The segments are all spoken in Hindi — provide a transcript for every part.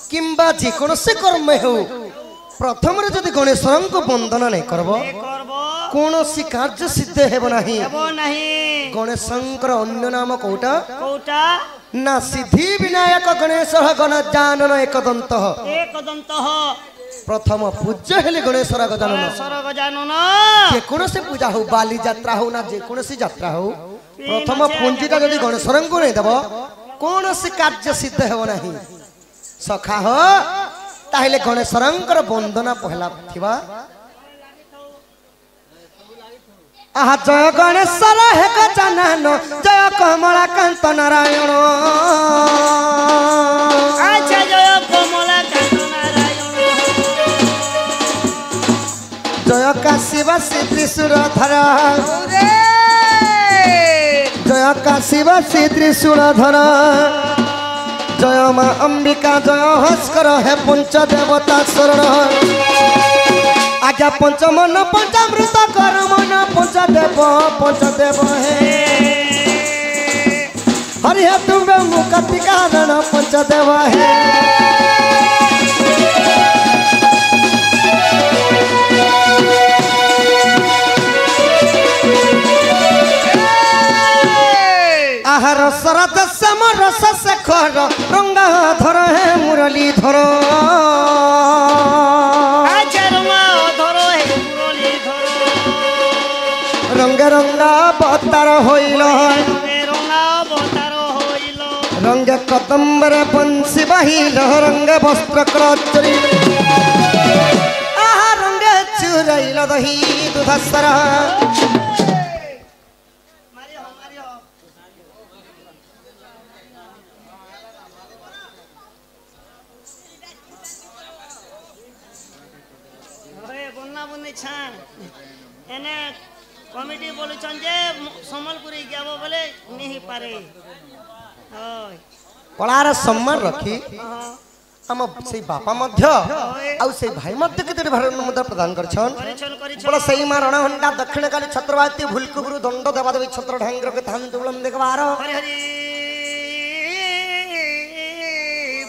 किंबा जेकोसी कर्म हो प्रथम रे जदि गणेशर को वंदना नहीं करब कौन सी कार्य सिद्ध हेब नहीं गणेशंकर अन्य नाम कोटा ना सिद्धि विनायक गणेश गणजानन एकदंत प्रथम पूज्य हेले गणेशर गजानन जेकोसी पूजा हो बाली यात्रा हो ना जेकोसी यात्रा हो प्रथम पुंजीटा जदि गणेशर को नहीं देव कौन सी कार्य सिद्ध हेब नहीं सखा हो ताहले गणेशरंकर वंदना पहला थिबा आहा जय गणेशर हे गजानन जय कमलाकांत नारायण अच्छा जय कमलाकांत नारायण जय काशीवासी त्रिशूलधर जय काशीवासी त्रिशूलधर जय मां अंबिका जय भास्कर हे पंचदेवता शरण आज्ञा पंचमन पंचामृत कर मन पंचदेव हे हरि हे तुम्बे मुक्ति कारण पंचदेव हे आहार शरद श्याम रस शेखर रंगाधर है मुरलीधर रंगे रंगा अवतार होइल रंगे कदम्बरे बंशी बाहिल रंगे वस्त्र क्रचरी आहा रंगे चुरैल दही दूधसरा एने कमिटी बोलुछन जे समलपुरी जाबो बोले नहीं पारे ओय कलार सम्मान रखी हम से बापा मध्य आउ से भाई मध्य केते भारत मुद्रा प्रदान करछन बोला सही मां रणहंडा दक्षिण काली छत्रवाती भूलकु गुरु दंड देवा देवी छत्र ढांगर के थान दुलम देखबार हरि हरि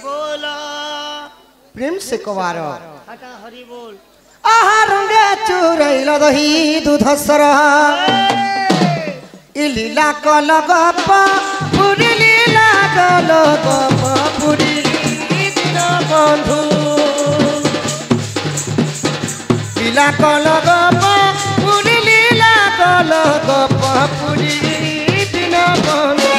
बोला प्रेम से कवार हटा हरि बोल आहा रंगे चुरैल दही दूधसर इलीला कल गप पुरी लीला कल गप पुरी दिन बंधु लीला कल गप पुरी लीला कल गप पुरी दिन बंधु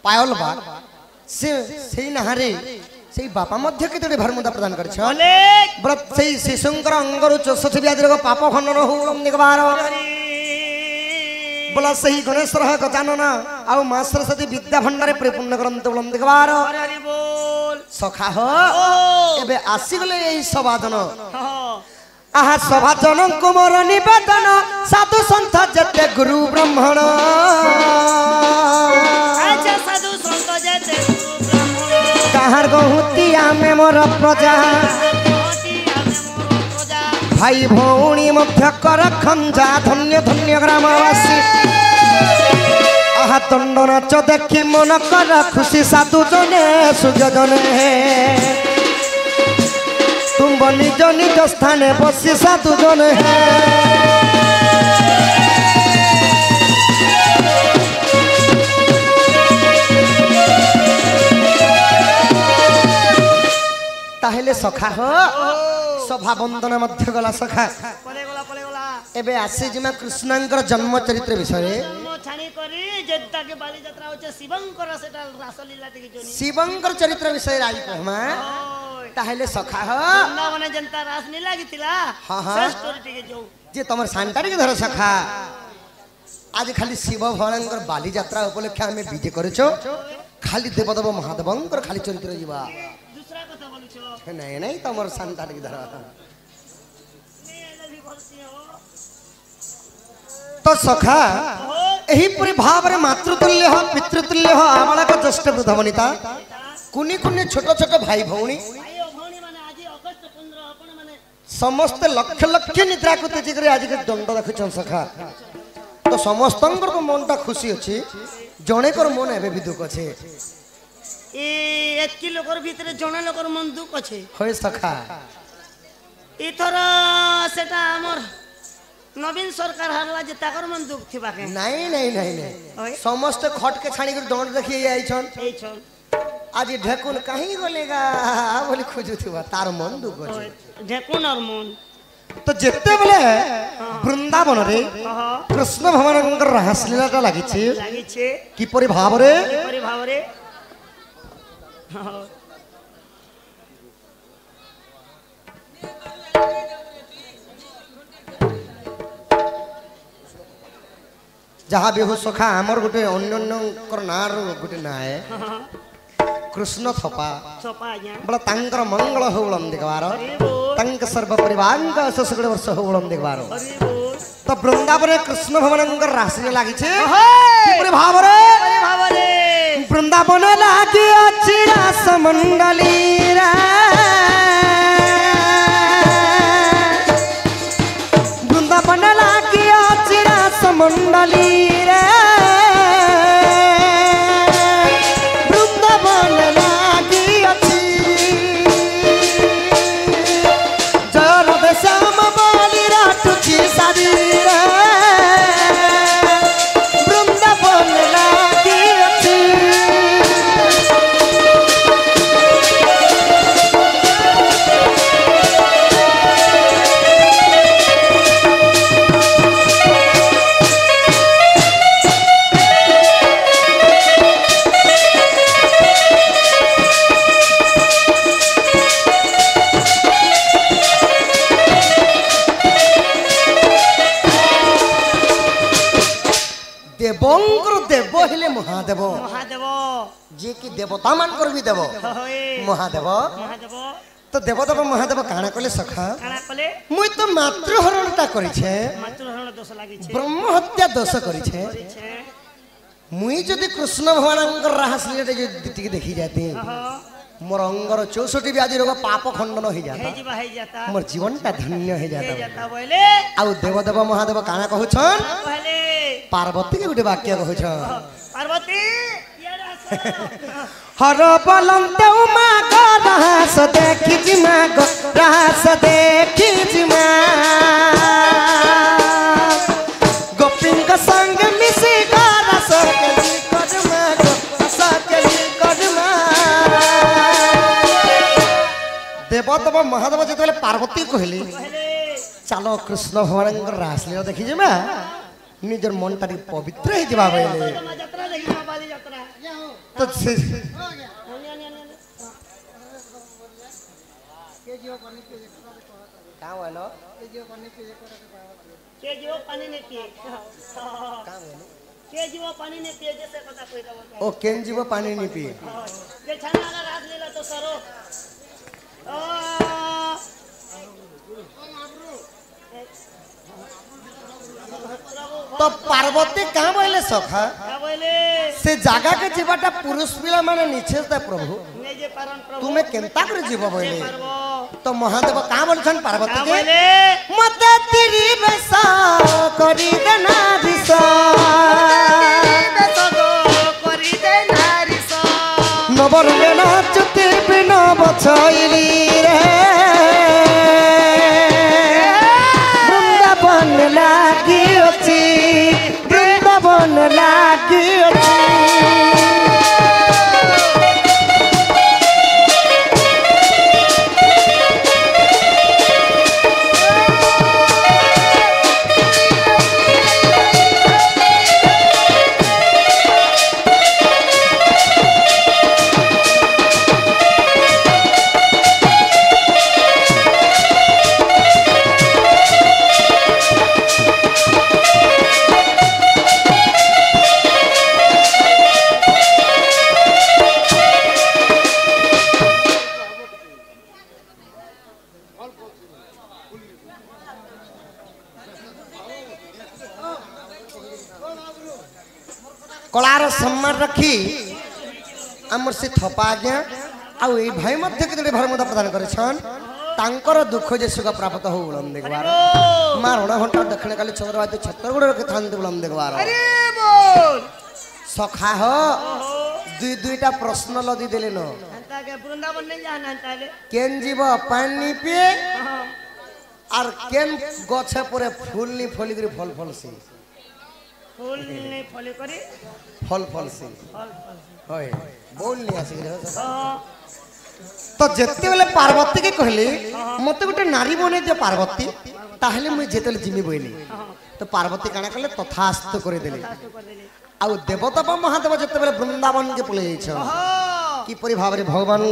पायल बा से नहारे से बापा मध्य केते भरमुदा प्रदान करछन व्रत से शिशुंकर अंगरु 64 व्याधि रोग पाप खंडन होम निगबार बोला सही गणेश रह गजानन आउ मां सरस्वती विद्या भंडारे परिपूर्ण करंत बोलम निगबार हरि बोल सखा हो एबे आसी गले एही सभाजन आहा सभाजन कुमार निवेदन साधु संत जते गुरु ब्राह्मण कहार गहुतिया में मोर प्रजा भाई भौणी मध्य कर खंजा धन्य धन्य ग्रामवासी आहा दंड नाच देखी मन कर खुशी साधु जने सुजने तुम निज निज स्थाने बसी साधु जने ताहेले सखा हो सभा बंदना मध्य गला सखा एबे आसी जिमा कृष्णंकर जन्म चरित्र विषय जन्म छाणी करी जेता के बाली यात्रा होचे शिवंकर सेटा रासलीला टिके जोनी शिवंकर चरित्र विषय आज कहमा ओय ताहेले सखा ह वृंदावन जनता रास नहीं लागितिला हाँ, हाँ। से स्टोरी टिके जो जे तमर सांटारी के धर सखा आज खाली शिव भगवानकर बाली यात्रा उपलक्षे हमें विजय करछो खाली देवदेव महादेवंकर खाली चरित्र जीवा दूसरा कथा बोलछो नहीं नहीं तमर सांटारी के धर ने लगी बोलती हो तो सखा एही परि भाव रे मातृतुल्य हो पितृतुल्य हो आबालक ज्येष्ठ वृद्ध वनिता कुनी कुनी छोट छोट भाई भौणी भाई ओ भौणी माने आज अगस्त 15 आपण माने समस्त लक्ष लक्ष निद्रा को तेजी करे आज के दंड रखिछन सखा तो समस्तंकर तो मनटा खुशी अछि जणे कर मन एबे भी दुख अछि ए एतकी लोकर भितरे जणे लोकर मन दुख अछि होय सखा इथर सेटा हमर नवीन सरकार हारला जे ताकर मन दुख थिबा के नहीं नहीं नहीं नहीं ओय समस्त खट के छाणी कर दंड देखिए आइछन ए छन आज ढेकुन कहीं गलेगा बोली खोजु थिबा तार मन दुख अछि ढेकुन और मन तो जेते बेले वृंदावन रे कह कृष्ण भगवानकर रासलीलाटा लागिछि लागि छे किपरि भाव रे परि भाव रे जहाँ भी हो सखा आमर गोटे अन्य नार गोटे ना है कृष्ण थपा सोपा आज्ञा बड़ा तांकर मंगल होलम देखबार हरि बोल तांक सर्व परिवार का ससगड़ वर्ष होलम देखबार हरि बोल तो वृंदावन कृष्ण भगवानकर रासलीला लागिছে ओहे किपरि भाव रे परि भाव रे वृंदावन लागि अछि रास मंडली रे वृंदावन लागि अछि रास मंडली रे वृंदावन लागि अछि जय राधे श्याम बाली राटुची सारी रे वृंदावन लागि अछि देवंकर देव हेले महादेव महादेव जे कि देवता मानकर भी देव होए महादेव महादेव तो देवदेव महादेव काना कले सखा काना कले मुई तो मातृहरणटा करिछे मातृहरण दोष लागि छे ब्रह्म हत्या दोष करिछे छे मुई जदि कृष्ण भगवानकर रासलीला जे देखि जाती हां मोर अंगर 64 व्याधि रोग पाप खंडन हो हे जाता जीवा हे जाता मोर जीवनटा धन्य हो हे जाता जाता बोले आउ देवदेव महादेव काना कहछन पहले पार्वती के गुटे वाक्य कहछन पार्वती ये रास हर बलंत उमा को रहस देखि जिमा गो रहस देखि जिमा गोपिन का संग मिसी का रस के कदमा गो रस के कदमा देवदेव महादेव जेतले पार्वती कहली पहले चलो कृष्ण भगवानकर रासलीला देखि जिमा निजर मनटा पवित्र हो जाबा बेले यात्रा देखि बाली यात्रा तो से का वालो के जीव पानी ने पिए के जीव पानी ने पिए जैसे कथा कोई दबो ओ केन जीव पानी नहीं पिए जे छाना अगर रात लेला तो सरो तो पार्वती कहाँ बोले सखा क्या बोले से जागा के जीवाटा पुरुष पिला माने निषेध दे प्रभु ने जे पारण प्रभु तुम्हें केंता कर जीव बोले पार्वो तो महादेव कहाँ बोलछन पार्वती क्या के बोले मते तेरी बेसा करी देना दिसा करी दे नारी सो नबर लेना चुति बिना बछैली रे वृंदावन लागी अछि वृंदावन लागी अछि कलार सम्मान रखी आमर से थपा आज्ञा आउ ए भाई मध्य के भरमता प्रदान करेछन तांकर दुख जे सुख प्राप्त हो उलम देखबार मार होना घंटा दक्षिण काली चंद्रवाद छत्तरगढ़ के थान उलम देखबार अरे बोल सखा हो दुई दुईटा प्रश्न लदी देले न अंता के वृंदावन नहीं जाना अंता ले केन जीव पानी पिए और केन गछे परे फूल नी फली करी फल फल सी फूल नहीं फले करे फल फल सी फल फल होय बोल नी आसी रे हाँ तो जेते बेले पार्वती के कहली मते गोटे नारी बने जे पार्वती ताहले मुई जेतेले जिमी बोइली तो पार्वती काना कले तथास्तु करे देले आउ देवता महादेव जेते बेले वृंदावन के पले जाइछ कि परि भाबरे भगवान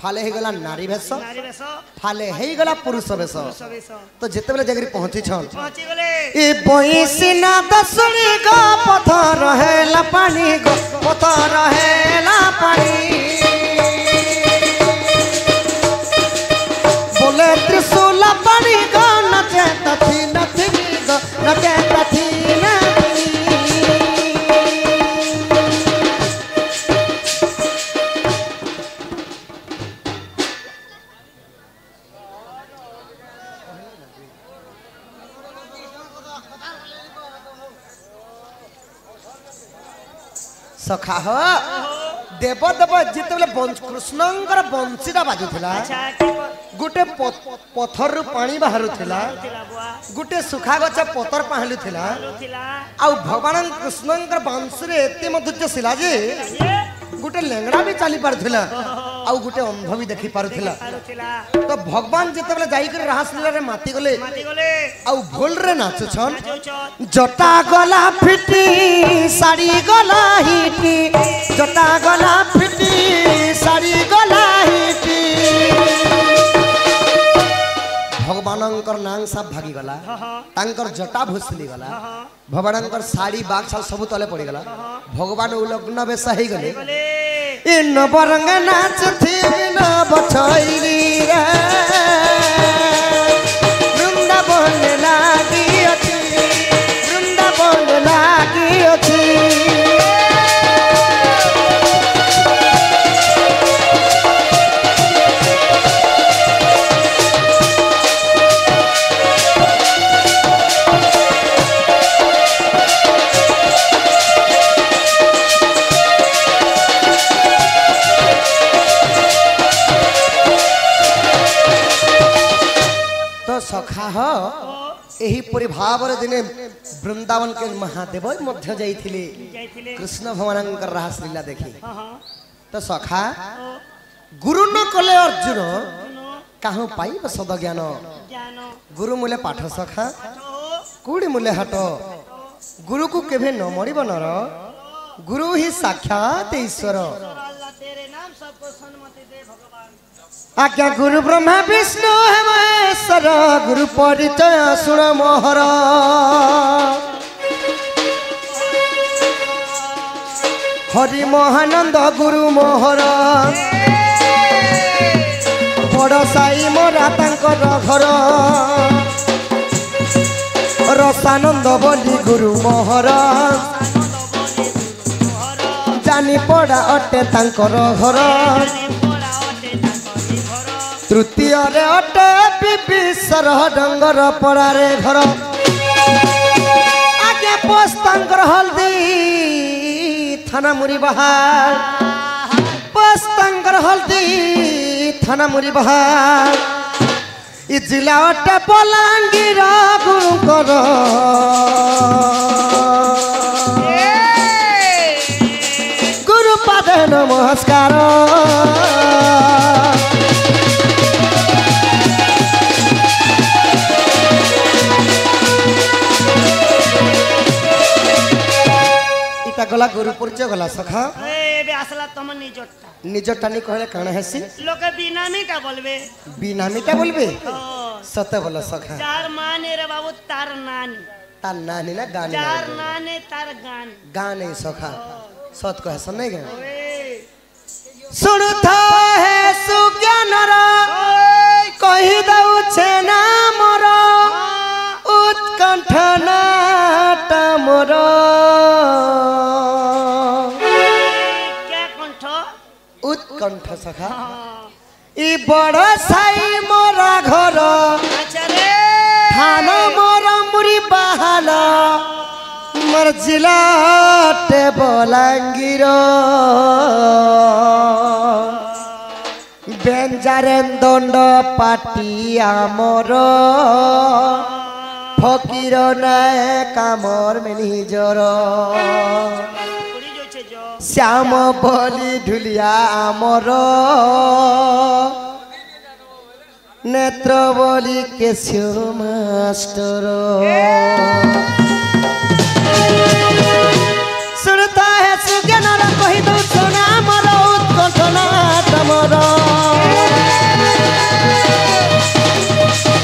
फाले हे गला नारी भेष नारी बेस फाले हे गला पुरुष भेष सबेस तो जेते बेले जगरी पहुंची छन पहुंची गले ए बइसिना दसुनी गो पथ रहेला पानी गो पथ रहेला पानी बोले त्रिशूल पानी गो नचे तथी नथी गो नचे तथी नथी सखा हो देव देव जिते कृष्णंकर बंशीटा बाजुला अच्छा की गोटे पथर पानी बाहर थिला तिला बुआ गोटे सुखा गछ पतर पहलु थिला तिला आ भगवान कृष्णंकर बंशी रे एते मधुर्य सिला जे ये गोटे लेंगड़ा भी चली पारुथिला आ गोटे अंध भी देखि पारुथिला तिला तो भगवान जिते बेले जाई कर रासलीला रे माती गले माटी गले आ भोल रे नाचुछन जोचत जटा गला फिटी साड़ी गला हिटी जटा गला फिटी साड़ी गला हिटी भगवानंकर नांग सब भागी गला तांकर जटा भुसली गला भगवानंकर साड़ी बाग साल सब तले पड़ी गला भगवान उलग्न बेस हे गले गले ए नवरंग नाच थी न बछैली रे वृंदावन लागी अति वृंदावन लागी अति तो सखा हो एही परि भावर दिने वृंदावन के महादेव मध्य जाइथिले जाइथिले कृष्ण भगवानंकर रास लीला देखी हां तो सखा गुरु न कले अर्जुन काहु पाइब सद ज्ञान जानो गुरु मूले पाठ सखा तो कुड़ी मूले हट गुरु को केभे न मरिब नर गुरु ही साक्षात ईश्वर अल्लाह तेरे नाम सबको सन्मति दे भगवान आज्ञा गुरु ब्रह्मा विष्णु है महेश्वर गुरु परिचय सुन मोहर हरि महानंद गुरु मोहर बड़ साई मोरा तांकर घर रसानंद बोली गुरु मोहर जानी पड़ा अटे तांकर घर तृतीय रे अटे विभीषर डंगर पड़ारे घर आगे पोस्तांकर हल्दी थाना मुरी बहार पोस्तांकर हल्दी थाना मुरी बहार इ जिला अटे बलांगीर गुरुकर गुरुपाद नमस्कार गला गुरु परिचय गला सखा ए बे असला तम निजटा निजटा नहीं कहले काना हेसी लोग बिनामीटा बोलबे बिनामीटा बोलबे ओ सते बोला सखा चार माने रे बाबू तार नानी ता नानी ना गानी चार नाने तार गान गाने सखा सत कह सुन नहीं गए ओए सुनता है सुज्ञान रा कहि दउ छे ना मोर उत्कंठ नाट मोर कंठ सखा ई बड़ साई मोरा घर अच्छा रे थाना मोरा मुरी बहाला मोर जिला टे बलांगीर बेंजारेन दंड पाटी आमर फकीर नाय कामर में निजर पुरी जोचे जो श्याम बलि ढुलिया आमर नेत्र बलि केशव मास्टर सुनता है सुज्ञान कही दो सोना मर उत्कंठना तमर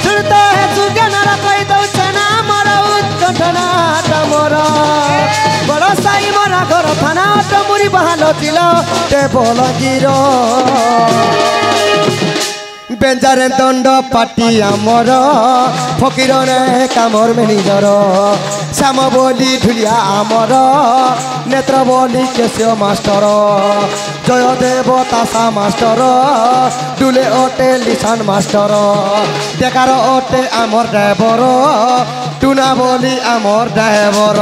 सुनता है सुज्ञान कही दो सोना मर उत्कंठना तमर बड़ साई मरा घर थाना टमुरी बहाल दिल टेबल गिर बेंजारे दंड पाटी आमर फकीर ने कामर में निजर श्याम बोली ढुलिया आमर नेत्र बोली केशव मास्टर जय देव तासा मास्टर डुले ओटे लिसान मास्टर बेकार ओटे आमर ड्राइवर टुना बोली आमर ड्राइवर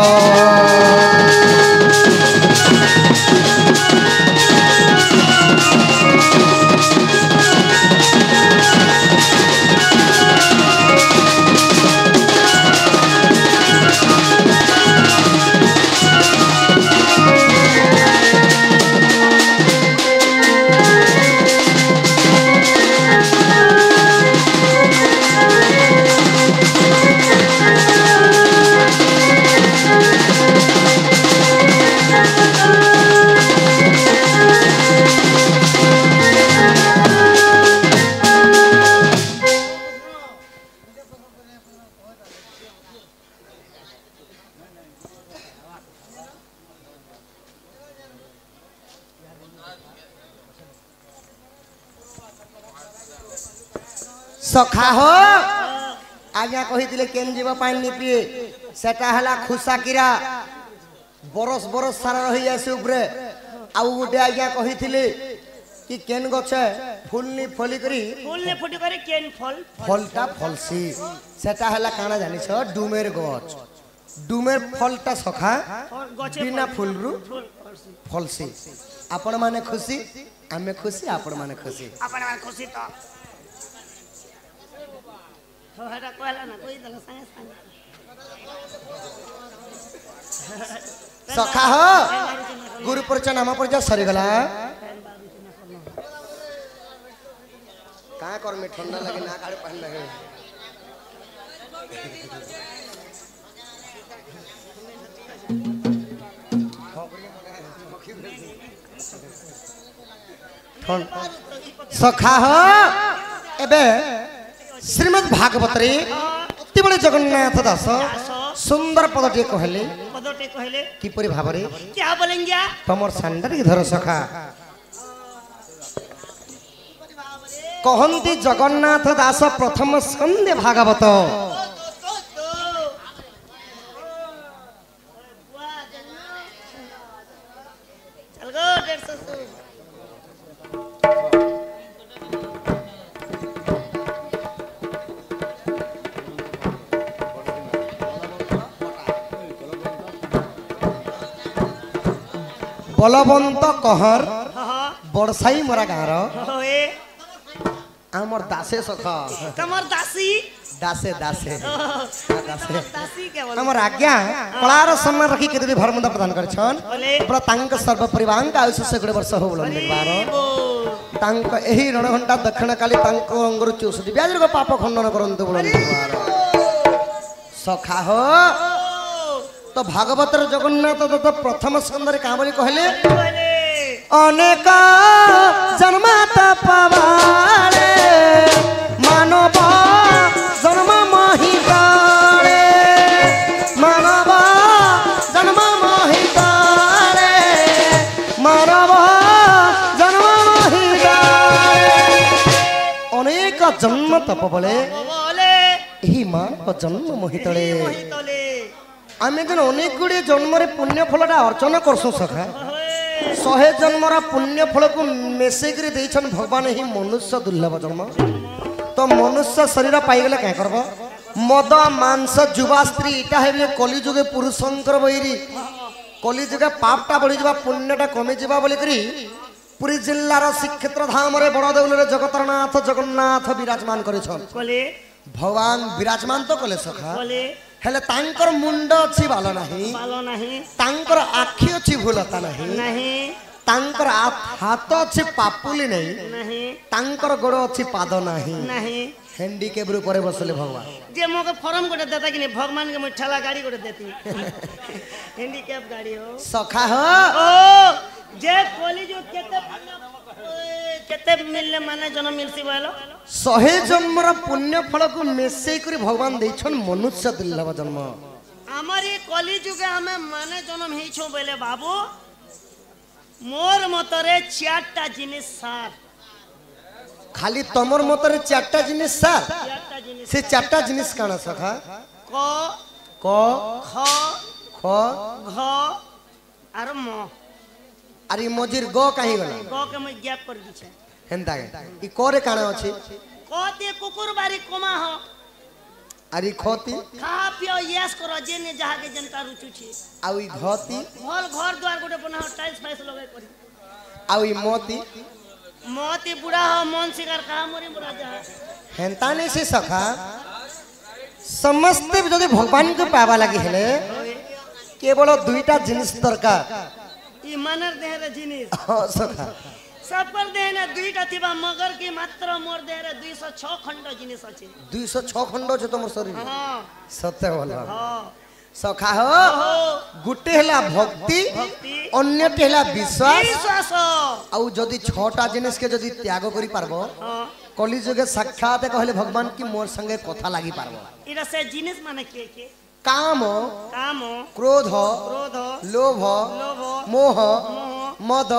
सखा हो आज्ञा कही केन जीव पानी नी पिए सेटा हला खुसा किरा बरस बरस सारा रही जाए उपरे आउ गोटे आज्ञा कही कि केन गछे फुलनी फली करी फूल ने फुटी करे केन फल फलटा फलसी सेटा हला काना जानि छ डुमेर गछ डुमेर फलटा सखा और गचे बिना फुलरु फूल फलसी फलसी आपण माने खुशी आमे खुशी आपण माने खुशी अपन मान खुशी तो हटा कहला ना कोई दला संगे संगे सखा हो गुरु परिचय नाम परिचय सरी गला का कर में ठंडा लगे ना काड़े पहन लगे सखा हो एबे श्रीमद् भागवत रे अति बड़े जगन्नाथ दास सुंदर पदटे कहले पदटे कहले किपरि भाबरे क्या बोलेंगे तमर सांडरी धर सखा कहंती जगन्नाथ दास प्रथम स्कंदे भागवत चल गो 150 बलवंत कहर हां बरसाई मरा गार होए आमर दासे सखा तमर दासी दासे दासे दासे दासी के बोल हमर आज्ञा कलार सम्मान रखी के देवी भरमुंदा प्रदान कर छन बोले पूरा तांक सर्व परिवार का आयुष से वर्ष हो बोलन देखबार तांक एही रणघंटा दक्षिण काली तांक अंगुर 64 ब्याजर को पाप खंडन करंतु बोलन देखबार सखा हो तो भागवत जगन्नाथ दत्त प्रथम स्कंद रे काबली कहले अनेक जन्मात पावाले मानव जन्म महिताले मानव जन्म महिताले मानव जन्म महिताले अनेक जन्म तप बोले बोले एही मानव जन्म महितले मोहितले आमे जन अनेक गुडी जन्म रे पुण्य फलटा अर्चना करसु सखा 100 जन्मर पुण्य फल को मेसेक देछन भगवान ही मनुष्य दुर्लभ जन्म तो मनुष्य शरीर पाइगले क्या करब मद मांस जुवा स्त्री इटा है कलिजुगे पुरुषंकर बहिरी कलिजुगे पापटा बढ़ी जा पुण्यटा कमी जा बोलिकी पुरी जिलार श्रीक्षेत्र धाम रे बड़ देउल जगतरनाथ जगन्नाथ विराजमान करेछन भगवान विराजमान तो कले सखा हेले तांकर मुंड अछि बाल नाही तांकर आखि अछि भूलता नाही तांकर हाथ अछि पापुली नहीं तांकर गोड़ अछि पाद नहीं हैंडीकेप ऊपर बसले भगवान जे मोके फॉर्म गोटे देता कि नहीं भगवान के ठेला गाड़ी गोटे देती हैंडीकेप गाड़ी हो सखा हो ओ जे कोली जो केते मिलले माने जन्म मिलसी बोलो 100 जन्मर पुण्य फल को मेसेई करी भगवान देछन मनुष्य दुर्लभ जन्म हमर ये कली जुगे हमें माने जन्म ही छो बोले बाबू मोर मतरे 4टा जिनिस सार खाली तमर मतरे 4टा जिनिस सार से 4टा जिनिस काना सखा क क ख ख घ आर म अरे मजिर ग काहे गला ग के मैं गैप कर दी छे हेंता ई कोरे काना अछि क ते कुकुर बारी कोमा हो अरे खोती खा पियो यस करो जे ने जहा के जनता रुचु छी आउ ई घती घर घर द्वार गोटे बना टाइल्स फाइल्स लगे करी आउ ई मोती मोती बुढ़ा हो मन शिकार कहा मोरी बुढ़ा जा हेंता नहीं से सखा समस्त जदि भगवान को पावा लगी हेले केवल 2टा जिनिस दरकार ई मानर देह रे जिनिस हां सखा सब पर देह ने 2टा थिबा मगर की मात्र मोर देह रे 206 खंड जिनिस अछि 206 खंड छ तमर शरीर हां सत्य बोला हां सखा हो गुटे हला भक्ति अन्य हला विश्वास आउ जदि 6टा जिनिस के जदि त्याग करि पारबो कली जुगे साक्षात कहले भगवान की मोर संगे कथा लागि पारबो इरा से जिनिस माने के काम काम क्रोध लोभ मोह मद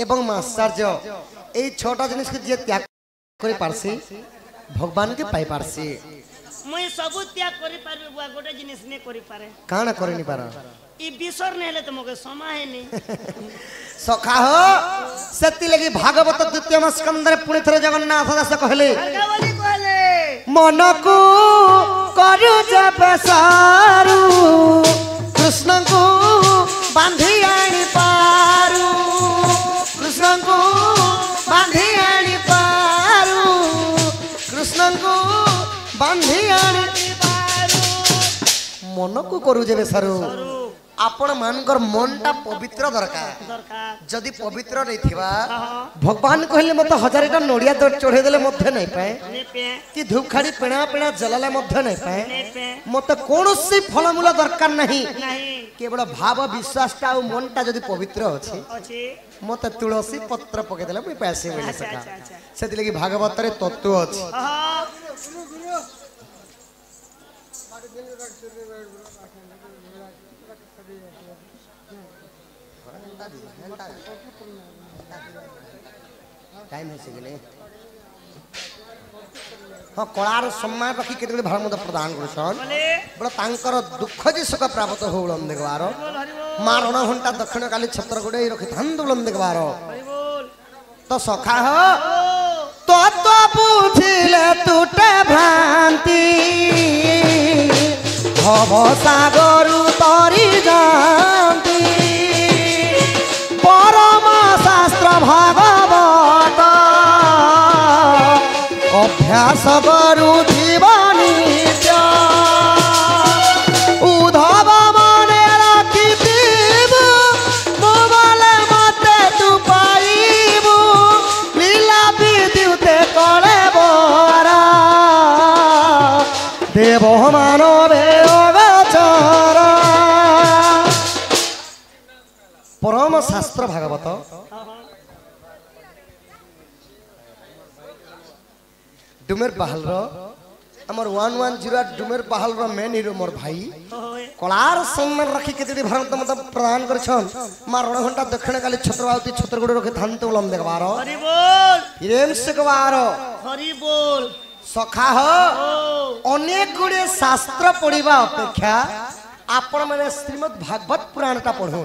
एवं मात्सर्य ए 6टा जिनिस के जे त्याग करि पारसी भगवान के पाई पारसी मैं सब त्याग करि पारबे बुआ गोटे जिनिस ने करि पारे काना करनि पारा ई बिसर ने हेले त मगे समय नहीं सखा हो सती लगी भागवत द्वितीय स्कंदर पुनि थरे जगन्नाथ दास कहले मन को करू जब सारू कृष्ण को बांधी आनी पारू कृष्ण को बांधी आनी पारू कृष्ण को बांधी आनी पारू मन को करू जब सारू आपण मानकर मनटा पवित्र दरकार जदि पवित्र नहीं थिबा भगवान कहले मत 1000टा नोडिया चढ़े देले मध्य नहीं पाए कि धूपखाड़ी पेणा पेणा जलाले मध्य नहीं पाए मत कोनोसी फलमूल दरकार नहीं केवल भाव विश्वासटा और मनटा जदि पवित्र अछि मत तुलसी पत्र पके देले मैं पैसे मिल सका सेति लगी भागवत रे तत्व अछि टाइम है सिगले हाँ कलार सम्मान रखी केते भारत प्रदान करछन बड़ा तांकर दुख जे सुख प्राप्त होलम देखबार मारण घंटा दक्षिण काली छत्र गुडे रखि धंदुलम देखबार तो सखा हो तो बुझिले टूटे भ्रांति भव सागर तरी जानती परम शास्त्र भागवत अभ्यास करू जीवनी उधव मने रखिथिबु मोबाइल मते तू पाइबु लीला विद्युते करे बरा देव मानवे अगचर परम शास्त्र भागवत डुमेर पहाल आमर 110 डुमेर पहाल मेन हिरो मोर भाई कलार सम्मान रखी के भारत मत प्रदान करछन मार रण घंटा दक्षिण काली छत्रवाती छत्रगुड़ रखे धान तोलम देखबार हरि बोल हिरेम सिकबार हरि बोल सखा हो अनेक गुड़े शास्त्र पढ़िबा अपेक्षा आपण माने श्रीमद् भागवत पुराणटा पढो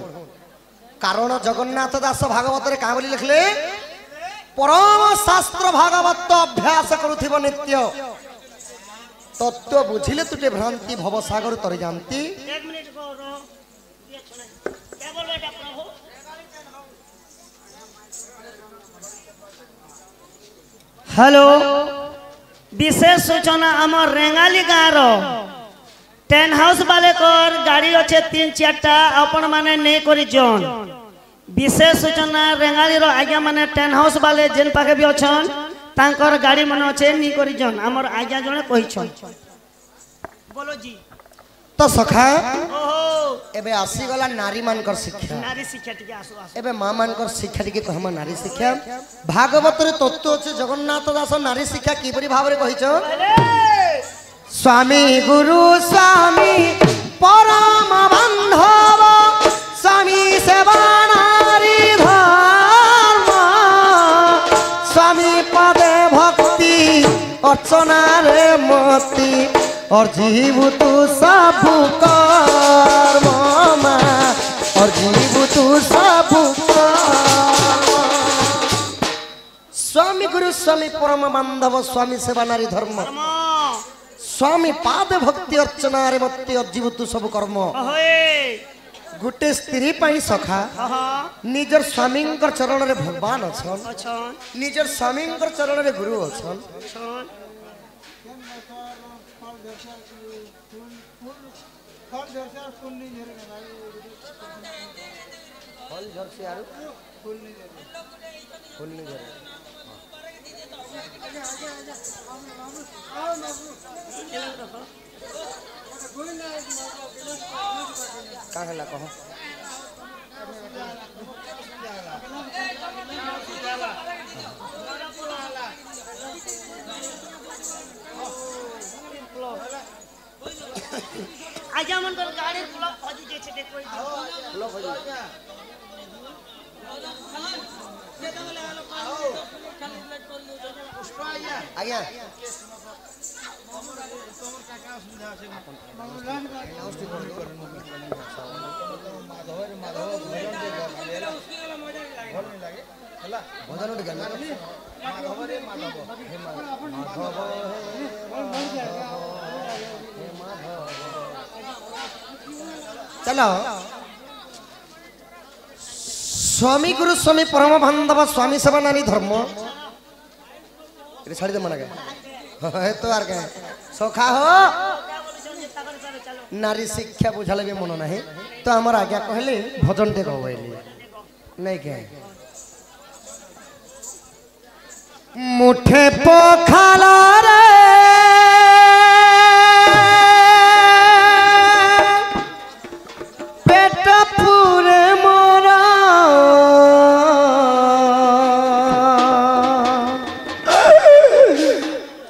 कारण जगन्नाथ दास भागवत रे का बोली लिखले परम शास्त्र भागवत अभ्यास करुथिब नित्य तत्व बुझिले तुटे भ्रांति भव सागर तरे जानती। एक मिनट को रहो, ये सुने क्या बोल रहे थे प्रभु? हेलो, विशेष सूचना आम रेंगाली गाँव टेन हाउस वाले कर गाड़ी अच्छे 3-4टा आपण माने नहीं करी जन। विशेष सूचना रेंगाली रो आज्ञा माने टेन हाउस वाले जेन पाखे भी अछन तांकर गाड़ी माने अच्छे नहीं करी जन हमर आज्ञा जने कहि छन। बोलो जी। तो सखा ओहो एबे आसी गला नारी मानकर शिक्षा नारी शिक्षा टिके आसु आसु एबे मां मानकर शिक्षा टिके कहमा नारी शिक्षा भागवत रे तत्व अछि जगन्नाथ दास नारी शिक्षा किपरि भाबरे कहिछ स्वामी गुरु स्वामी परम बंधव स्वामी सेवा नारी धर्म स्वामी पदे भक्ति अर्चना रे मति और जीव तू सब कर्म और जीव तू सब स्वामी गुरु स्वामी परम बांधव स्वामी सेवा नारी धर्म स्वामी पाद भक्ति अर्चना रे मति और जीव तू सब कर्म। गुटे स्त्री पाई सखा निजर स्वामी चरण रे भगवान अछन निजर स्वामी चरण रे गुरु अछन काहेला कहो आजा मन कर गाड़ी ब्लॉक फजी जे छे कोई ब्लॉक फजी आज्ञा चलो स्वामी गुरु स्वामी परम बांधव स्वामी सेवा नारी धर्म छाड़ी दे मना के तो आर के सखा हो नारी शिक्षा बुझाले भी मन नहीं तो हमार आज्ञा कहले भजन टे गवैली नहीं के मुठे पखाला रे पेट पूरे मोरा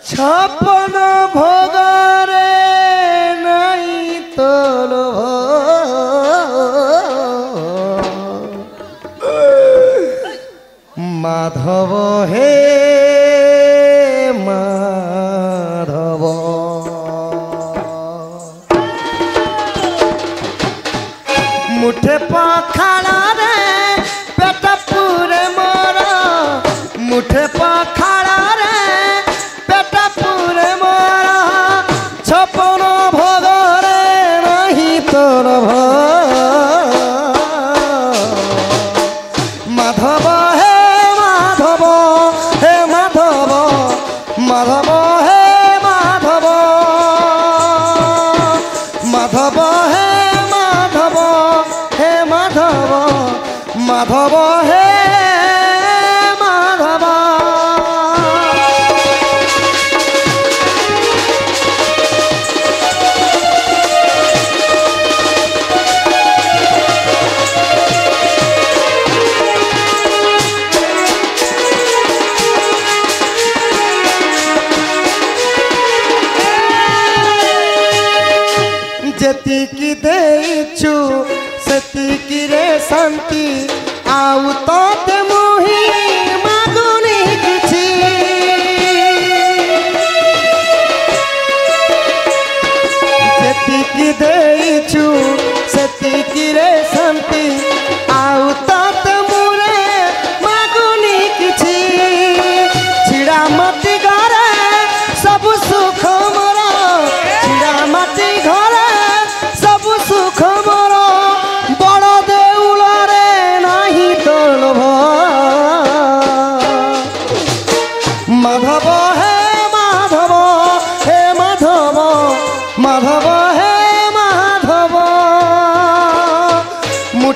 छपन भोगरे नहीं तोलो माधव हे माधव मुठे पखाला रे पेट पूरे मोरा मुठे पखाला रे पेट पूरे मोरा छपन भोगरे नहीं तोर माधव हे माधव हे माधव माधव हे माधव माधव हे माधव हे माधव माधव हे माधव जेतिकी देइछु सेतिकी रे शांति आउ तोते मोहि मागुनी किछि जेतिकी देइछु सेतिकी रे शांति आउ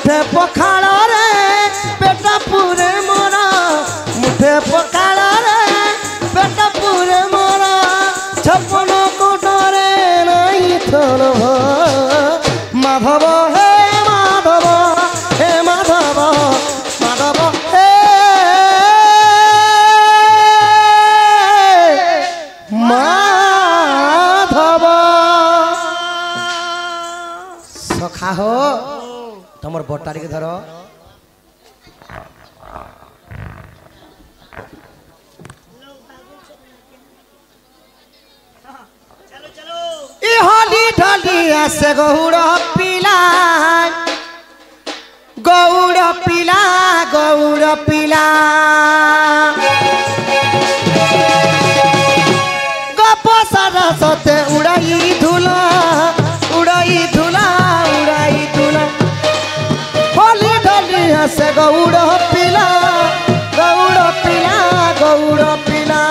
मुठे पखाड़ रे पेट पूरे मोरा मुठे पखाड़ रे पेट पूरे मोरा छप्पन कोटरे नहीं थोर माधव हे माधव हे माधव माधव हे माधव सखा हो तुम बटारी के धर हली ढली आसे गौड़ पिला गौड़ पिला गौड़ पिला गप सारा सते उड़ाई धुला उड़ाई धुला उड़ाई धुला हली ढली आसे गौड़ पिला गौड़ पिला गौड़ पिला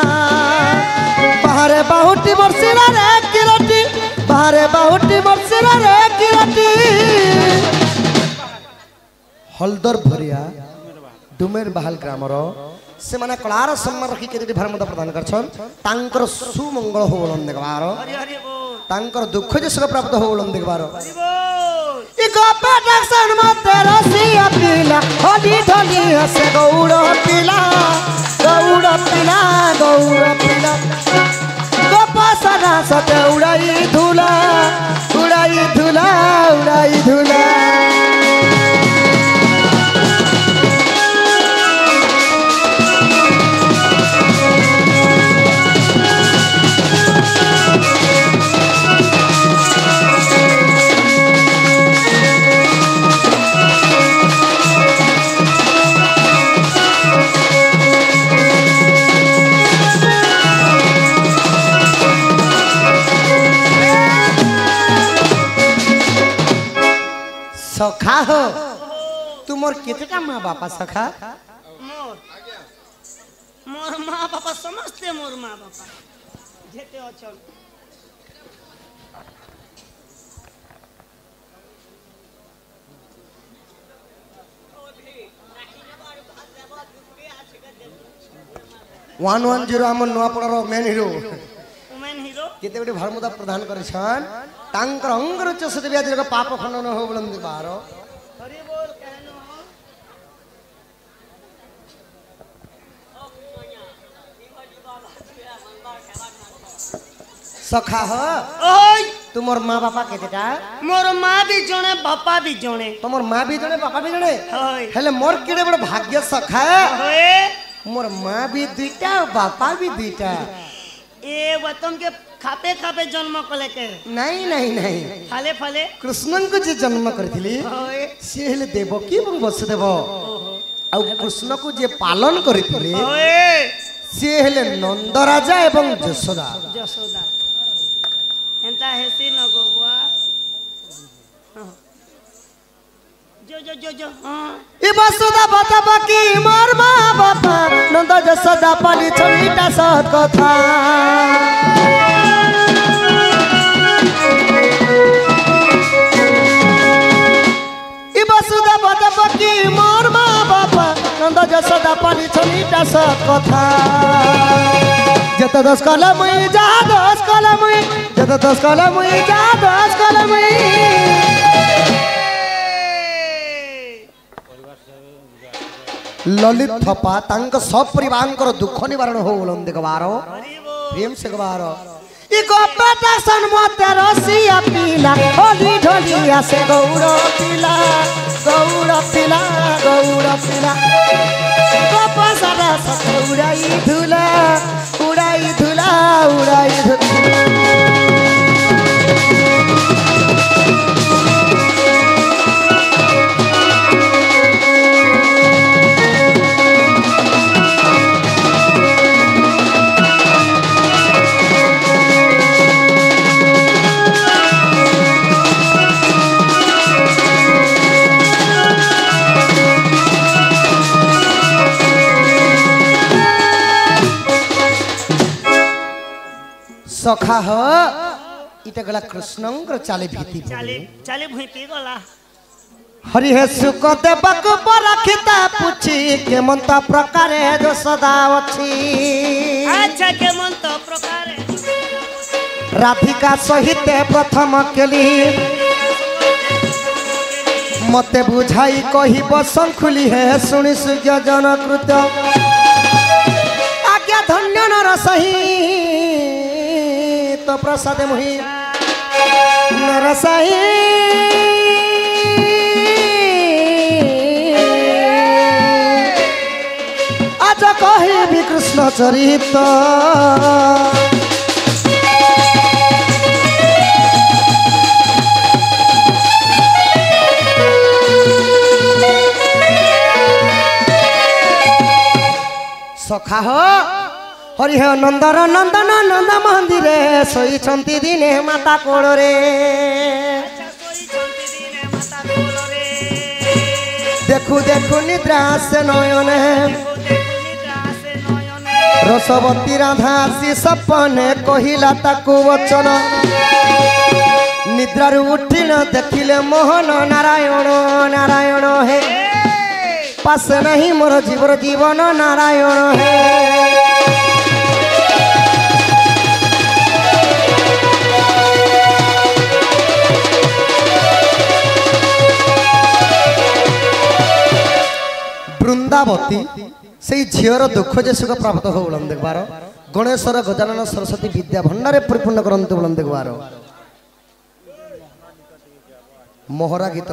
बाहरे बाहुटी बरसिला रे किरटी बाहरे बाहुटी बरसिला रे किरटी हलदर भरिया डुमेर बहाल ग्रामर से माने कलार सम्मान रखी के भरमदा प्रदान करछन तांकर सुमंगल हो बोलन देखबार तांकर दुख जे सुख प्राप्त हो बोलन देखबार ई गपे डक्सन मते रसिया पीला हली ढली हसे गौड़ पीला गौड़ पीला गौड़ पीला गपा सारा सते उड़ाई धुला उड़ाई धुला उड़ाई धुला सखा हो तुमर केतेटा माँ बापा सखा मोर माँ बापा समझते मोर माँ बापा जेते अचल वन वन जीरो आम नुआपड़ार मेन हिरो मेन हिरो केते बडे भरमुदा प्रदान करिछन तांकर अंगर चसते ब्याज रे पाप खंडन हो बोलन बारो हरि बोल कहनो सखा हो ओय तुमर माँ बापा केतेटा मोर माँ भी जणे बापा भी जणे तुमर माँ भी जणे बापा भी जणे होय हेले मोर केडे बड़ भाग्य सखा होए मोर माँ भी दुईटा बापा भी दुईटा ए वतन के खापे खापे जन्म कले के नहीं नहीं नहीं फाले फाले कृष्णन को जे जन्म करथिली होए से हेले देवकी এবং বসুদেব ଆଉ कृष्ण को जे पालन करथिले होए से हेले नंद राजा एवं यशोदा जसोदा एंता हेसी न गोबुआ जो जो जो जो हां ई वसुदा बताबा की मोर माँ बापा नंद यशोदा पाली छलीटा सत कथा ई वसुदा बताबा की मोर माँ बापा नंद यशोदा पाली छलीटा सत कथा जत 10 कला मुई जा 10 कला मुई जत 10 कला मुई जा 10 कला मुई ललित थपा तांक सब परिवार दुख निवारण हो बोलन देखबारो प्रेम से गबारो ई गोपटा सनमते रसिया पीला होली ढोलिया से गौड़ पीला गौड़ पीला गौड़ पीला गोप सारा सब उड़ाई धुला उड़ाई धुला उड़ाई धुला सखा हो इटा गला कृष्णंकर चाले भीति चाले चाले भूति गला हरि हे सुख देवक बरखिता पुछि केमंत प्रकारे दोषदा अछि अच्छा केमंत प्रकारे राधिका सहित प्रथम केली मते बुझाई कहिब संखुली हे शुणी सूर्य जनकृत आज्ञा धन्य नर सही तो प्रसाद मुहि नर सही आज कहि कृष्ण चरित सखा हो हरि हे नंदर नंदन नंद मंदिर शोईछंती दिने माता कोल रे देखु देखु निद्रा से नयन रसवती राधा सी सपने कहिला ताकू वचन निद्रारु उठिन देखिले मोहन नारायण नारायण हे पास नहीं मोर जीवर जीवन नारायण है वृंदावती से झीर दुख जे सुख प्राप्त हो बोलन देखबार गणेशर गजानन सरस्वती विद्या भंडारे परिपूर्ण करते बोलन देखबार मोहरा गीत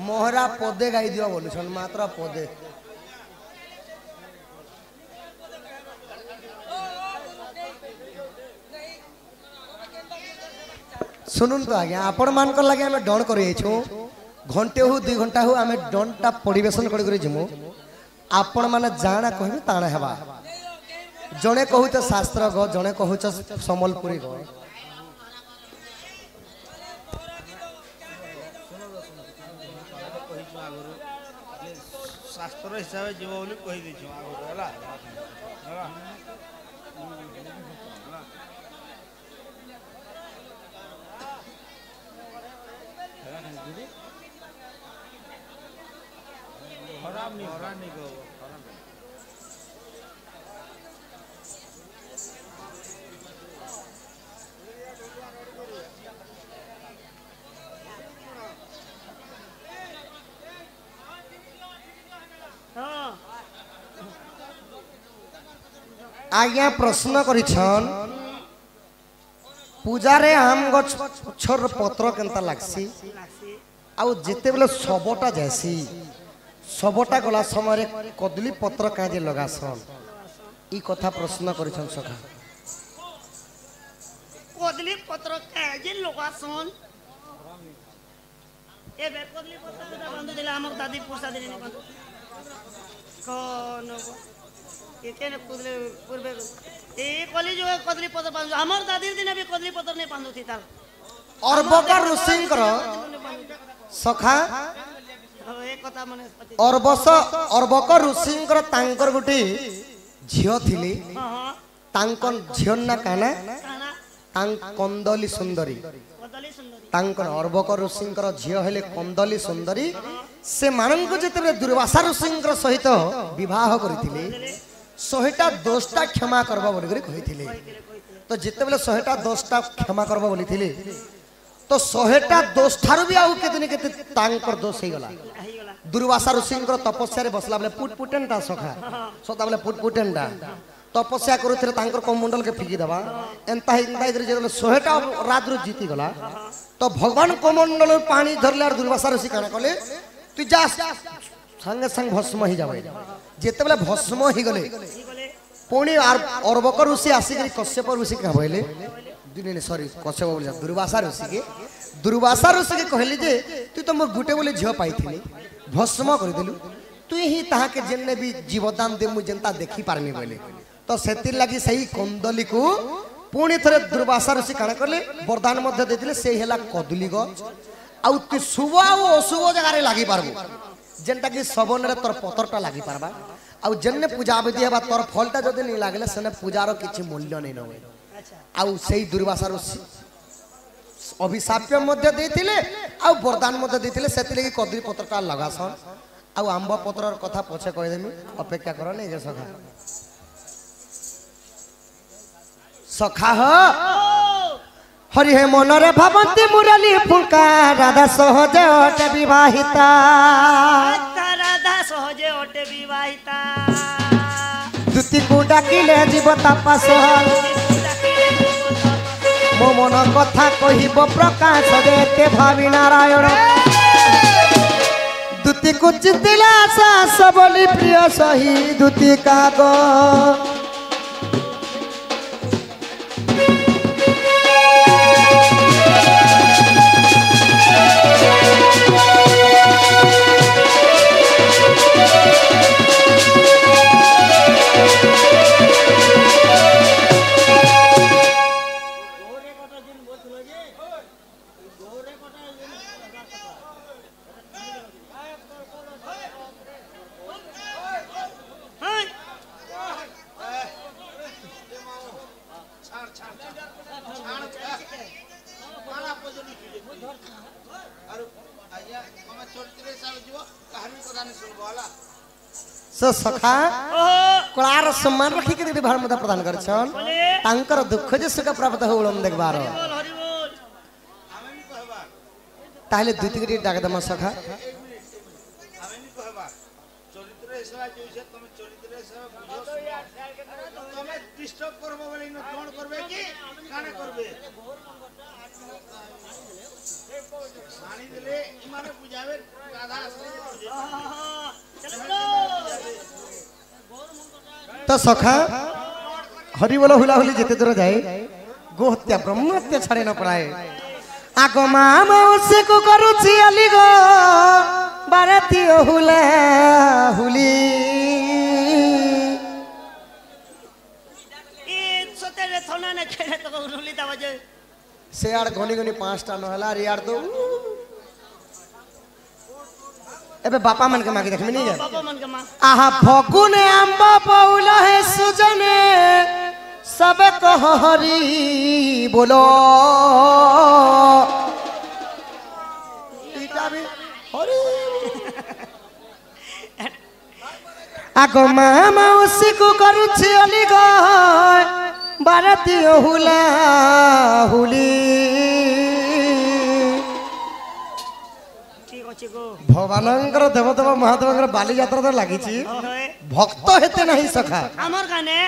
मोहरा पदे गाई दियो बोलुछन मात्र पदे सुनुन तो आज्ञा आपण मान कर लगे हमें डन कर घंटे हो 2 घंटा हो आमे डनटा परिवेशन कर जिमु आपण माने जाना कहबे ताना हेबा जणे कहूच शास्त्र गो जणे कहूच समलपुरी गो शास्त्र हिसाब से जीव बोली कही दी खराब नहीं कहो आज्ञा प्रश्न करिछन पूजा रे आम गछ छोर पत्र केनता लागसी आउ जेते बेले सबटा जैसी सबटा गला समय कदली पत्र काजे लगासन ई कथा प्रश्न करिछन सखा कदली पत्र काजे लगासन ए बे कदली पत्र बंधु दिला हमर दादी पुरसा दिने बंधु कोन ये केने कदली पूर्वे ए कली जो कदली पत्र बंधु हमर दादी दिने भी कदली पत्र ने बंधु थी तार अर्बकर ऋषिंकर सखा अर्बकर ऋषिंकर तांकर गुटी झियो थिली तांकन झियो ना काना तांक कंदली सुंदरी तांकन अर्बकर ऋषिंकर झियो हेले कंदली सुंदरी से मानंको जेते दुर्वासा ऋषिंकर सहित विवाह करिथिले 100टा दोषटा क्षमा करबा बोली कहिथिले तो जेते बेले 100टा दोषटा क्षमा करबा बोलिथिले तो 100टा दोष ठारू भी आउ केतने केते तांकर दोष हे गला दुर्वासा ऋषिंकर तपस्या रे बसला बेले पुटपुटेनटा सखा सदा बेले पुटपुटेनटा तपस्या करूथिले तांकर कमंडल के फिकी दबा एंता इधर जे 100टा रात रो जीती गला तो भगवान कमंडल पानी धरले और दुर्वासा ऋषि काना कले तू जा संगे संग भस्म ही जावे जेते बेले भस्म ही गले पुणी अर्बकर ऋषि आसिक कश्यप ऋषि का बोले दिने सॉरी कश्यप बोले दुर्वासा ऋषि के कहले जे तू तो मोर गुटे बोले झियो पाइथिली भस्म कर देलु तू ही ताहा के जेने भी जीवदान दे मु जनता देखि पारनी बोले तो सेतिर लागि सही कंदली को पुणी थरे दुर्वासा ऋषि काना करले वरदान मध्य देथिले से हेला कदली गछ आउ तु शुभ आउ अशुभ जगह रे लागी पारबो जेनटा कि सबन रे तोर पतरटा लागी पारबा आउ जन्ने पूजा विधि हेबा तोर फलटा जदि नहीं लागले सने पूजार किछि मूल्य नहीं नवे आउ सेही दुर्वासार अभिशाप्य मध्य देथिले आउ वरदान मध्य देथिले सेतिले कि कदली पत्रटा लगासन आउ आंब पत्रर कथा पछे कहि देमी अपेक्षा कर नै जे सखा सखा हो हरि हे मनरे भावंती मुरली फुंका राधा सहजे अटे विवाहिता राधा सहजे अटे विवाहिता दुति को डाकिले जीव तापस मो मन कथा कहिब प्रकाश देते भावी नारायण दुति को चिंतिला सास बोली प्रिय सही दुति काग सखा कलार सम्मान रखी के भारमता प्रदान करछन तांकर दुख जे सुख प्राप्त होलम देखबार ताले दुति के डाक दम सखा चरित्र सेवा जोइसे तुम चरित्र सेवा बुझो तुम डिस्टर्ब करबो बोली न कोन करबे की काने करबे सानी दिले माने बुझावे राधा तो सखा हरि बोलो हुला हुली जेते दूर जाए गो हत्या ब्रह्म हत्या छाड़े न पड़ाए आगो मामा उसे को करूची अली गो बाराती हुला हुली ए सोते थोना ने खेले तो हुली दा बजे से यार घनी घनी 5टा न हला रे यार तो एबे बापा मन के मागे देखमे नहीं जा बापा मन के मां आहा फगुने आंबा पौल है सुजने सब कह हरि बोलो टीका भी हरि आगो मामा उसी को करूची अली गय भारतीय हुला हुली भगवानंकर देवदेव महादेवंकर बाली यात्रा तो लगी भक्त हेते नहीं सखा हमर गाने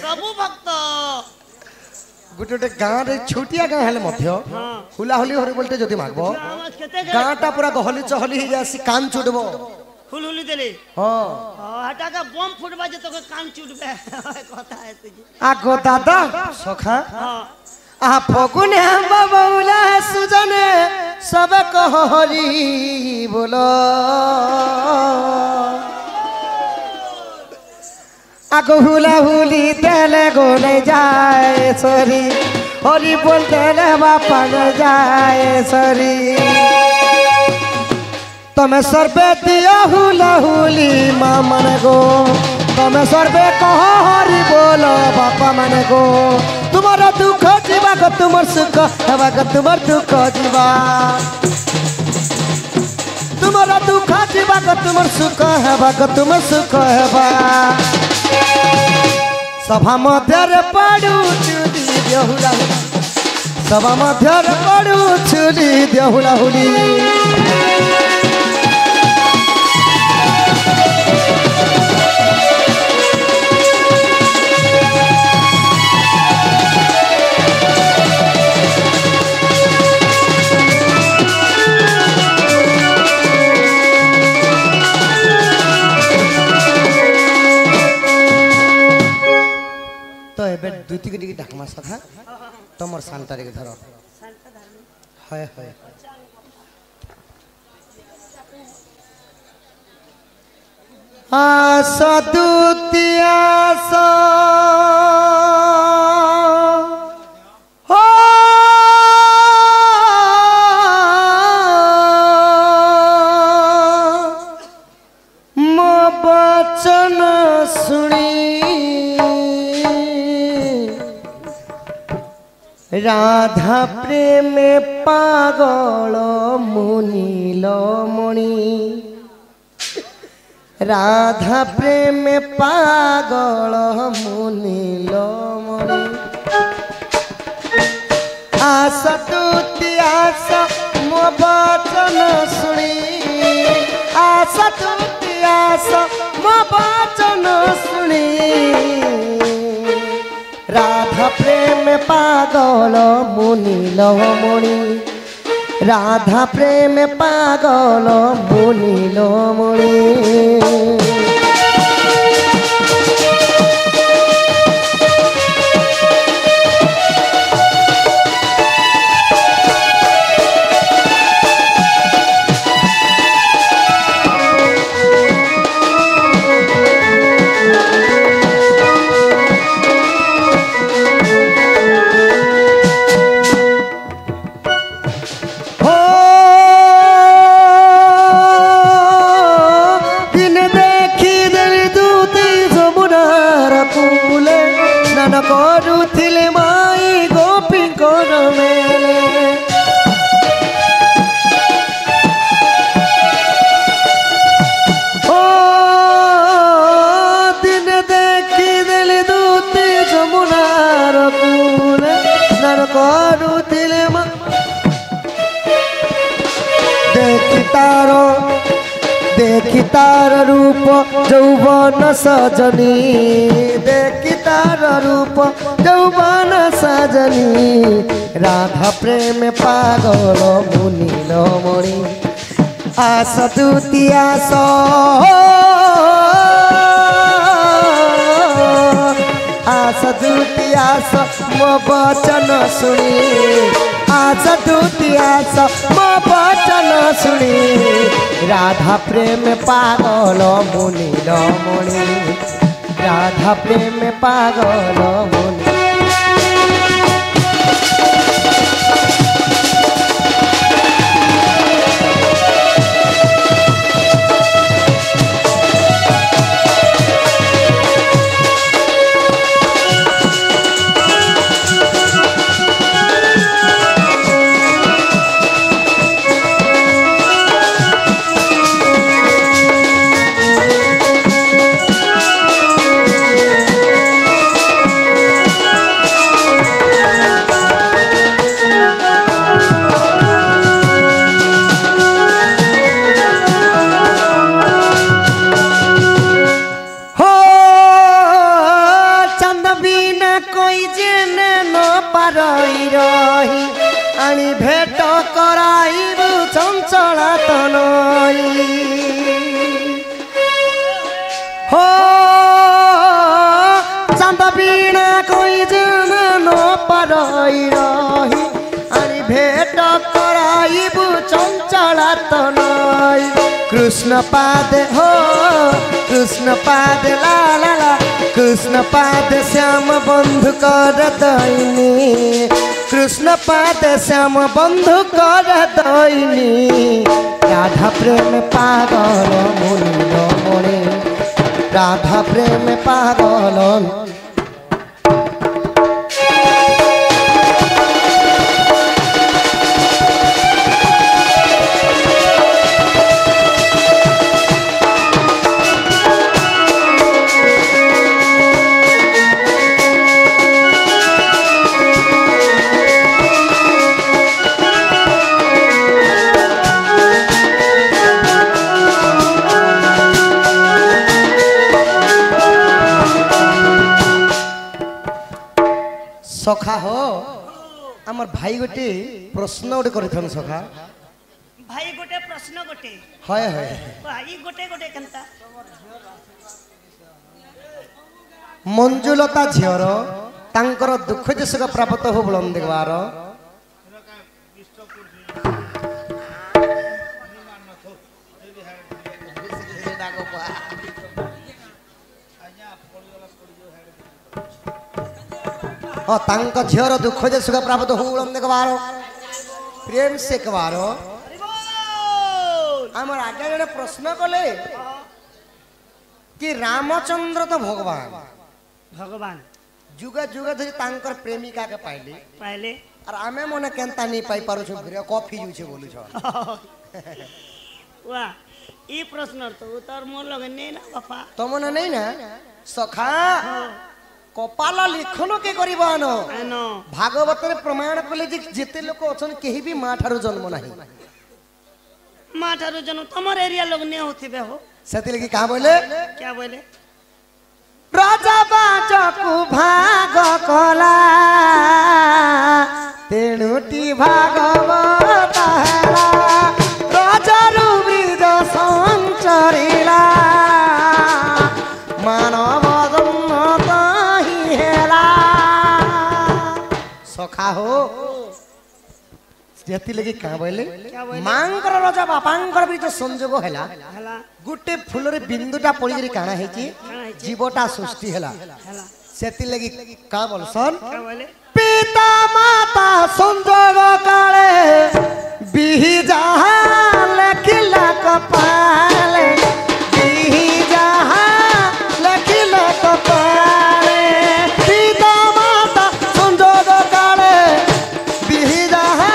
सबु भक्त गोटे गोटे गाँव रे छोटिया गाँव हेले मध्य हुला हुली हरि बोलते जदि मागबो गाँटा पूरा गहली चहली ही जासी कान चुडबो हुलहुली देले हां हटा का बम फुटबा जे तो कान चुडबे कथा है तुझे आगो दादा सखा हां आ फगुने बबौला सुजने सब कह हरि बोलो आगो हुला हुली तेले गो नहीं जाए सरी हरि बोलते ले बापा न जाए सरी तमें सर्वे दिया हुला हुली माँ मन गो तमें सर्वे कह हरि बोलो बापा मन गो तुम्हारा दुख जीवा को तुमर सुख हेबा को तुमर दुख जीवा तुम्हारा दुख जीवा को तुमर सुख हेबा को तुमर सुख हेबा सभा मध्य रे पड़ू चुली देहुला सभा मध्य रे पड़ू चुली देहुला हुली दुती के ढाकमा सखा तमर शांता रे धर हाय हाय आ सदुतिया सा हो बचन सुनी राधा प्रेम पागल मुनील मणि राधा प्रेम पागल मुनील मणि आस तुति आस मो बचन सुनी आस तुति आस मो बचन सुनी राधा प्रेम पागल मुनील मणि राधा प्रेम पागल मुनील मणि କରୁଥିଲେ ମାଇ ଗୋପୀଙ୍କର ମେଲେ ଓ ଦିନେ ଦେଖିଦେଲେ ଦୂତି ଯମୁନାର କୂଳେ ସ୍ନାନ କରୁଥିଲେ ମା देखी तार रूप यौवन सजनी देखी तार रूप यौवन सजनी राधा प्रेम पागल मुनील मणि आस दूती आस आस दूती आस मो बचन सुनी आस दूती आस मो बचन सुनी राधा प्रेम पागल मुनील मणि राधा प्रेम पागल मुनि आनी भेट कराइबु चंचला तनई हो चांद बीना कोई जन न परई रही आनी भेट कराइबु चंचला तनई कृष्ण पाद हो कृष्ण पाद ला ला ला कृष्ण पाद श्याम बंधु कर दैनी कृष्ण पाद श्याम बंधु कर दैनी राधा प्रेम पागल मुनील मणि राधा प्रेम पागल सखा हो आमर भाई गोटे प्रश्न गोटे कर सखा भाई गोटे प्रश्न गोटे हय हय भाई गोटे गोटे केनता मंजुलता झियर तांकर दुख जे सुख प्राप्त हो बुलंद देखबार हाँ तांका झियर दुख जे सुख प्राप्त हो बुलंद देखबार प्रेम से कबार आमर आगे जड़े प्रश्न कले कि रामचंद्र तो भगवान भगवान जुगे जुगे धरी तांकर प्रेमिका के पाइले पहले और आमे मने केनता नहीं पाई पारो छु घरे कॉफी जुछे बोलु छ वाह ई प्रश्न तो उत्तर मोर लगे नहीं ना बापा तो मने नहीं ना सखा कपाल लिखन के करिबान एनो भागवत रे प्रमाण कले जे जेते लोक अछन केही भी मां ठारो जन्म नाही माँ ठारू जन्म तमर एरिया लोग नहीं होती बे हो सेति लगी का बोले क्या बोले राजा बाजकु भाग कला तेणुटी भागवत हेला राजा रुबिज संचरिला मानव जन्म ताहि हेला सखा हो जेति लगी का बोले मांकर राजा बापांकर भी तो संजोग हेला हला गुटे फुलरे बिंदुटा पड़ी काना है जीवटा सृष्टि हेला हला सेति लगी का बोलसन क्या बोले पिता माता संजोग काले बिहि जहा लखिला कपाले बिहि जहा लखिला कपाले पिता माता संजोग काले बिहि जहा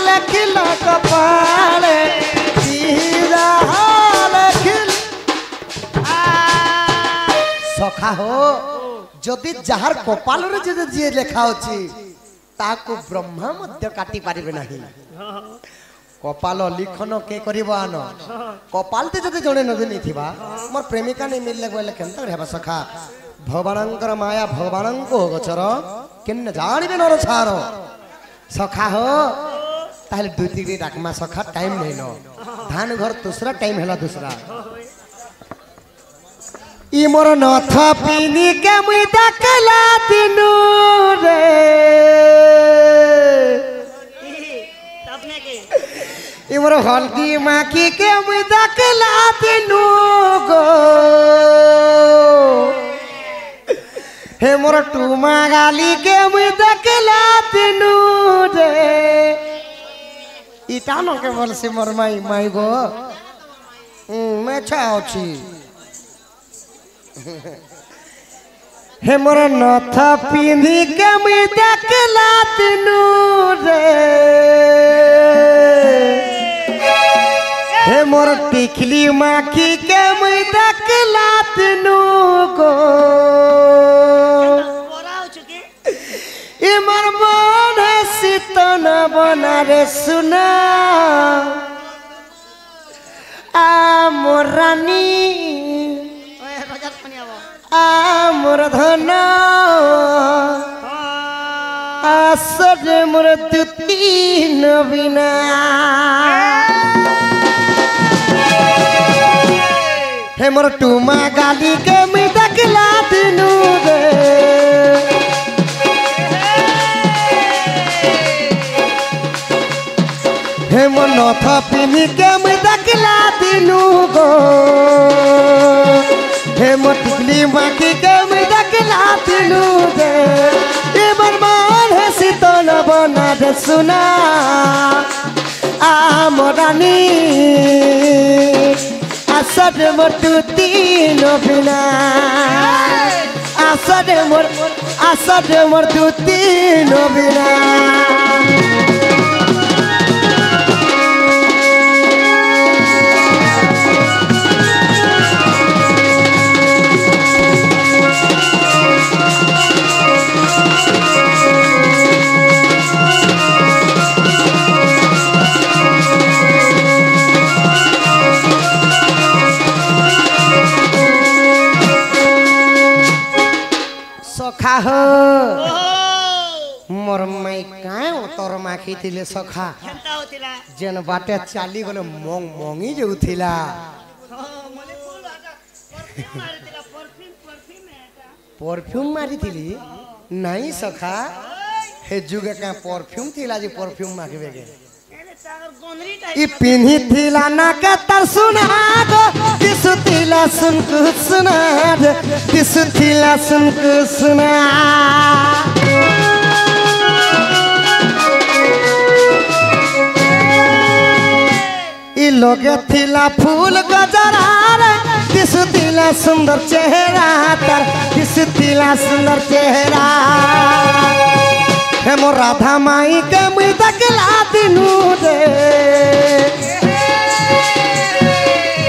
लखिला कपाले बिहि जहा सखा हो जदि जहार कपाल रे जे जे लेखा अछि ताको ब्रह्मा मध्य काटी पारिबे नाही कपाल लिखन के करिबो आन कपाल ते जदि जणे नदि थिबा मोर प्रेमिका नै मिलले गले केनता हेबा सखा भगवानंकर माया भगवानंको गोचर केन जानिबे नर छार सखा हो ताहले दुई तिगरी डाकमा सखा टाइम नै न धान घर दूसरा टाइम हेला दूसरा इमर नथ पिनी के मुई देखला दिनु रे अपने के इमर हल्दी माखी के मुई देखला दिनु गो हे मोर टुमा गाली के मुई देखला दिनु रे इटा न के बोल से मोर माई माई गो मैं छाओ छी हे मोर नथ पिंधी के मुई देखला दिनु रे हे मोर टिकली माखी के मुई देखला दिनु गो बोरा हो चुके ई मोर मन है सीतन बना रे सुना आ मोर रानी ओए रजत पनिया वो मोर धन आसर मोर तीन बिना हे मोर टुमा गाली के मैं देखला दिनु रे हे मोर नथ पिनी के मैं देखला दिनु गो हे मोटली माटी के मैं देखला दिनु रे ए बरमान है सीतल बना दे सुना आ मोरानी आसर मोटू तीन बिना आसर मोर तू तीन बिना सखा हो मोर माई काए तोर माखी थिले सखा खेलता होतिला जेन बाटे चाली गले मोंग मोंगी जे उथिला मले फूल आटा परफ्यूम मारतिला परफ्यूम एटा परफ्यूम मारी थिली नहीं सखा हे जुगे का परफ्यूम थिला जे परफ्यूम माखबे के एले सागर गोंदरी टाइप ई पिन्ही थिला ना के तर सुना गो दिसु थिला सुन कु सुना रे दिसु थिला सुन कु सुना ई लोगे थिला फूल गजरा रे दिसु थिला सुंदर चेहरा तार दिसतिला सुंदर चेहरा हे मोर राधा माई के मुई तकला दिनु दे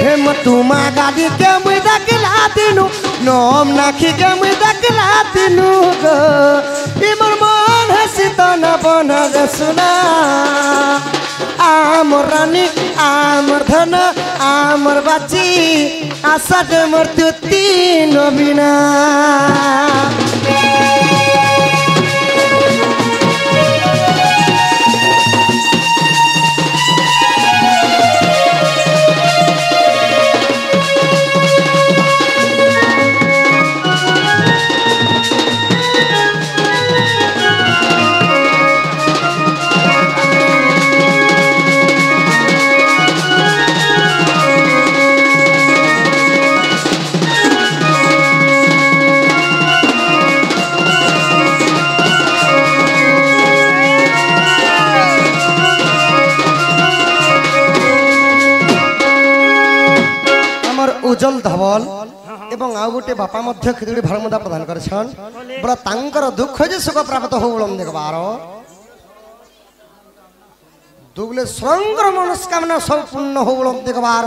हे मो तुमा गाड़ी के मुई तकला दिनु नोम नाखी के मुई तकला दिनु गो ई मोर मन हसी तो न बन गे सुना आमर रानी आमर धन आमर बाची आशा मोर तुती नबीना उज्जवल धवल एवं आउ गोटे बापा मध्य खिदुड़ी भरमुदा प्रदान करछन बड़ा तांकर दुख जे सुख प्राप्त हो बोलम देखबार दुबले स्वंगर मनस्कामना सब पूर्ण हो बोलम देखबार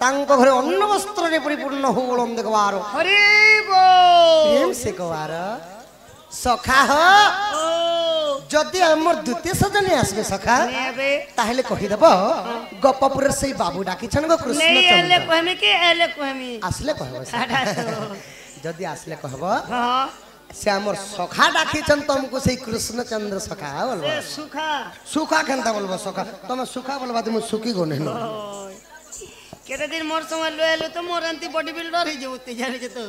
तांको घरे अन्न वस्त्र रे परिपूर्ण हो बोलम देखबार हरि बोल प्रेम से कवार सखा हो जदि हमर द्वितीय सजनी आसबे सखा नेबे ताहले कहि देब गप्पपुर से बाबू डाकी छन गो कृष्ण नहीं एले चंद्र कहमे के एले कहमी आसले कहब साढ़ा जदि आसले कहब हां से हमर सखा डाकी छन तुमको से कृष्ण चंद्र सखा बोलबो ए सुखा सुखा केनता बोलबो सखा तुम सुखा बोलबा तुम सुखी गो नहीं केते दिन मोर समय लोएलो तो मोर अंती बॉडी बिल्डर ही जेउते जाने जे तो